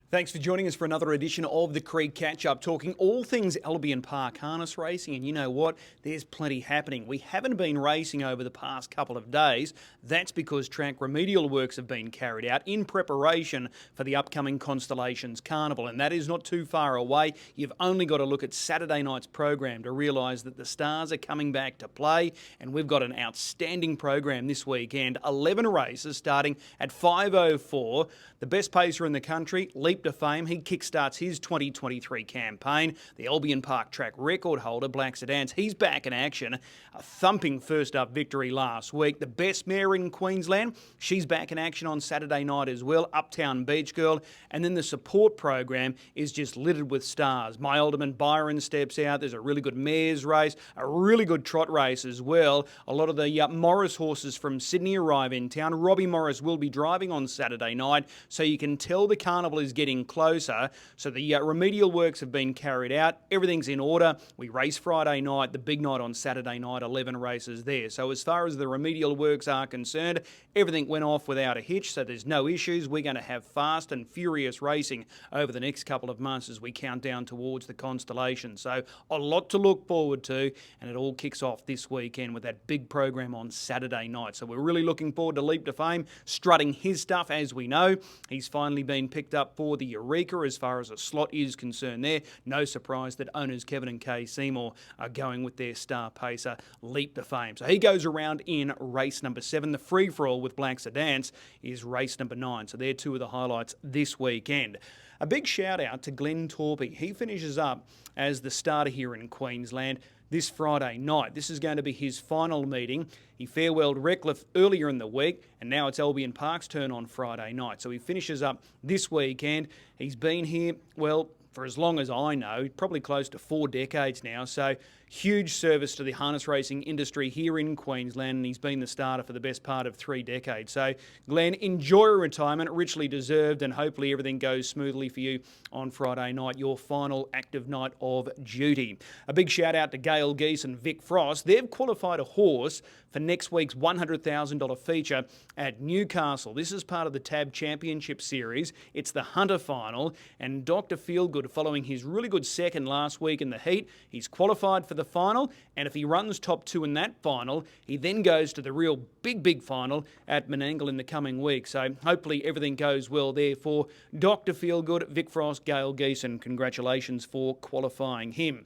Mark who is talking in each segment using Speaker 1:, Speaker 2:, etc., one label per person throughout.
Speaker 1: Thanks for joining us for another edition of the Creek Catch-Up, talking all things Albion Park harness racing. And you know what? There's plenty happening. We haven't been racing over the past couple of days. That's because track remedial works have been carried out in preparation for the upcoming Constellations Carnival. And that is not too far away. You've only got to look at Saturday night's program to realise that the stars are coming back to play. And we've got an outstanding program this weekend. 11 races starting at 5:04. The best pacer in the country, Leap to Fame. He kickstarts his 2023 campaign. The Albion Park track record holder, Black Sedans, he's back in action. A thumping first up victory last week. The best mare in Queensland, she's back in action on Saturday night as well. Uptown Beach Girl. And then the support program is just littered with stars. My Alderman Byron steps out. There's a really good mares race, a really good trot race as well. A lot of the Morris horses from Sydney arrive in town. Robbie Morris will be driving on Saturday night, so you can tell the carnival is getting closer. So the remedial works have been carried out. Everything's in order. We race Friday night, the big night on Saturday night, 11 races there. So as far as the remedial works are concerned, everything went off without a hitch, so there's no issues. We're going to have fast and furious racing over the next couple of months as we count down towards the Constellation. So a lot to look forward to, and it all kicks off this weekend with that big program on Saturday night. So we're really looking forward to Leap to Fame, strutting his stuff as we know. He's finally been picked up for the Eureka as far as a slot is concerned there. No surprise that owners Kevin and Kay Seymour are going with their star pacer, Leap to Fame. So he goes around in race number 7. The free-for-all with Black Sedans is race number 9. So they're two of the highlights this weekend. A big shout out to Glenn Torpey. He finishes up as the starter here in Queensland this Friday night. This is going to be his final meeting. He farewelled Redcliffe earlier in the week, and now it's Albion Park's turn on Friday night. So he finishes up this weekend. He's been here, well, for as long as I know, probably close to 4 decades now. So huge service to the harness racing industry here in Queensland, and he's been the starter for the best part of 3 decades. So Glenn, enjoy retirement, richly deserved, and hopefully everything goes smoothly for you on Friday night, your final active night of duty. A big shout out to Gail Geese and Vic Frost. They've qualified a horse for next week's $100,000 feature at Newcastle. This is part of the TAB Championship Series. It's the Hunter Final, and Dr. Feelgood, following his really good second last week in the heat, he's qualified for the final, and if he runs top 2 in that final, he then goes to the real big final at Menangle in the coming week. So hopefully everything goes well there for Dr. Feelgood, Vic Frost, Gail Geese, and congratulations for qualifying him.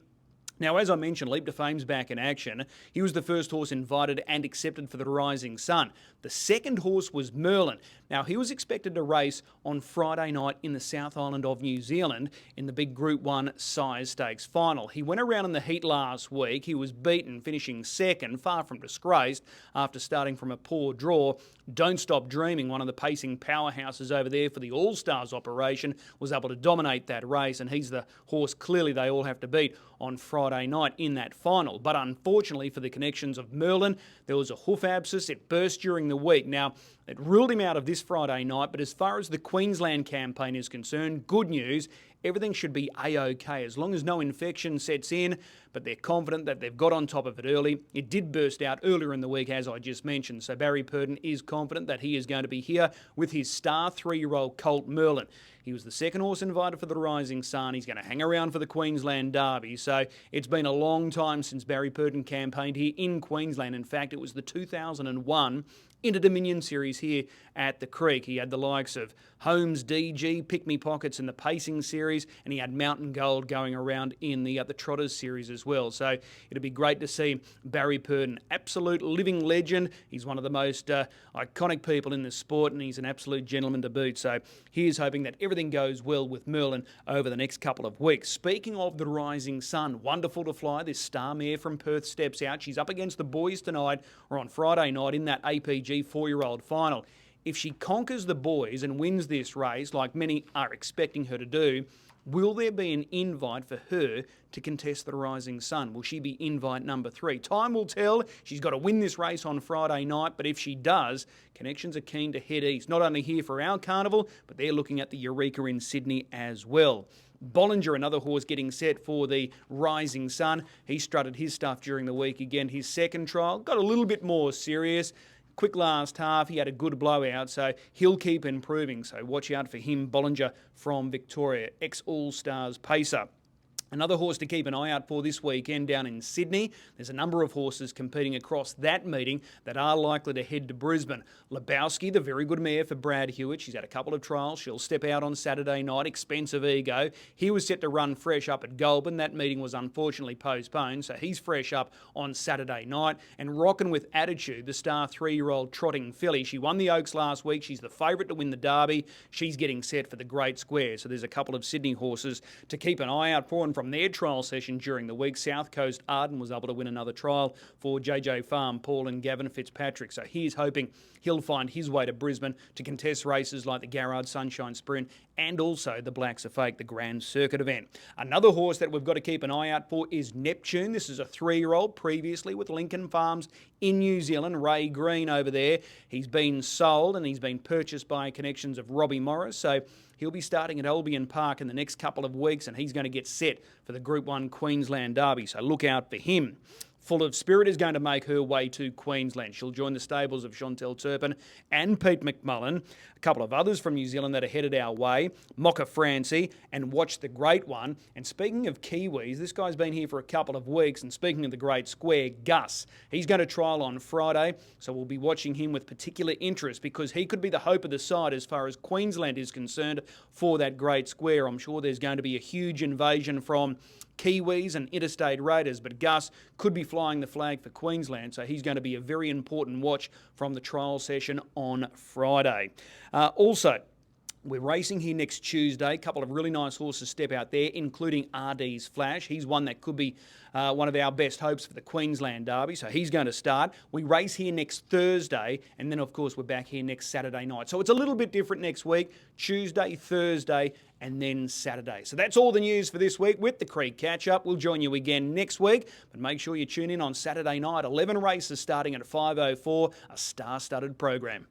Speaker 1: Now, as I mentioned, Leap to Fame's back in action. He was the first horse invited and accepted for the Rising Sun. The second horse was Merlin. Now, he was expected to race on Friday night in the South Island of New Zealand in the big Group 1 Size Stakes final. He went around in the heat last week. He was beaten, finishing second, far from disgraced, after starting from a poor draw. Don't Stop Dreaming, one of the pacing powerhouses over there for the All-Stars operation, was able to dominate that race, and he's the horse clearly they all have to beat on Friday night in that final. But unfortunately for the connections of Merlin, there was a hoof abscess. It burst during the week. Now, it ruled him out of this Friday night, but as far as the Queensland campaign is concerned, good news. Everything should be A-OK as long as no infection sets in, but they're confident that they've got on top of it early. It did burst out earlier in the week, as I just mentioned, so Barry Purdon is confident that he is going to be here with his star 3-year-old colt Merlin. He was the second horse invited for the Rising Sun. He's going to hang around for the Queensland Derby. So it's been a long time since Barry Purdon campaigned here in Queensland. In fact, it was the 2001 Inter-Dominion Series here at the Creek. He had the likes of Holmes DG, Pick Me Pockets in the Pacing Series, and he had Mountain Gold going around in the Trotters Series as well. So it'd be great to see Barry Purdon, absolute living legend. He's one of the most iconic people in the sport, and he's an absolute gentleman to boot. So here's hoping that everything goes well with Merlin over the next couple of weeks. Speaking of the Rising Sun, wonderful to fly. This star mare from Perth steps out. She's up against the boys tonight or on Friday night in that APG 4-year-old final. If she conquers the boys and wins this race, like many are expecting her to do, will there be an invite for her to contest the Rising Sun? Will she be invite number 3? Time will tell. She's got to win this race on Friday night, but if she does, Connections are keen to head east, not only here for our carnival, but they're looking at the Eureka in Sydney as well. Bollinger, another horse getting set for the Rising Sun. He strutted his stuff during the week again. His second trial got a little bit more serious. quick last half. He had a good blowout, so he'll keep improving. So watch out for him. Bollinger from Victoria, ex-All-Stars pacer. Another horse to keep an eye out for this weekend down in Sydney. There's a number of horses competing across that meeting that are likely to head to Brisbane. Lebowski, the very good mare for Brad Hewitt. She's had a couple of trials. She'll step out on Saturday night. Expensive Ego. He was set to run fresh up at Goulburn. That meeting was unfortunately postponed, so he's fresh up on Saturday night. And Rockin' with Attitude, the star 3-year-old trotting filly. She won the Oaks last week. She's the favourite to win the Derby. She's getting set for the Great Square. So there's a couple of Sydney horses to keep an eye out for. And from their trial session during the week, South Coast Arden was able to win another trial for JJ Farm, Paul and Gavin Fitzpatrick. So he's hoping he'll find his way to Brisbane to contest races like the Garrard Sunshine Sprint and also the Blacks Are Fake, the Grand Circuit event. Another horse that we've got to keep an eye out for is Neptune. This is a 3-year-old previously with Lincoln Farms in New Zealand. Ray Green over there. He's been sold and he's been purchased by connections of Robbie Morris. So he'll be starting at Albion Park in the next couple of weeks and he's going to get set for the Group 1 Queensland Derby. So look out for him. Full of Spirit is going to make her way to Queensland. She'll join the stables of Chantel Turpin and Pete McMullen. A couple of others from New Zealand that are headed our way. Mocha Francie and Watch the Great One. And speaking of Kiwis, this guy's been here for a couple of weeks. And speaking of the Great Square, Gus. He's going to trial on Friday. So we'll be watching him with particular interest because he could be the hope of the side as far as Queensland is concerned for that Great Square. I'm sure there's going to be a huge invasion from Kiwis and Interstate Raiders, but Gus could be flying the flag for Queensland, so he's going to be a very important watch from the trial session on Friday. Also, we're racing here next Tuesday. A couple of really nice horses step out there, including RD's Flash. He's one that could be one of our best hopes for the Queensland Derby, so he's going to start. We race here next Thursday, and then, of course, we're back here next Saturday night. So it's a little bit different next week, Tuesday, Thursday, and then Saturday. So that's all the news for this week with the Creek Catch-Up. We'll join you again next week, but make sure you tune in on Saturday night. 11 races starting at 5:04, a star-studded program.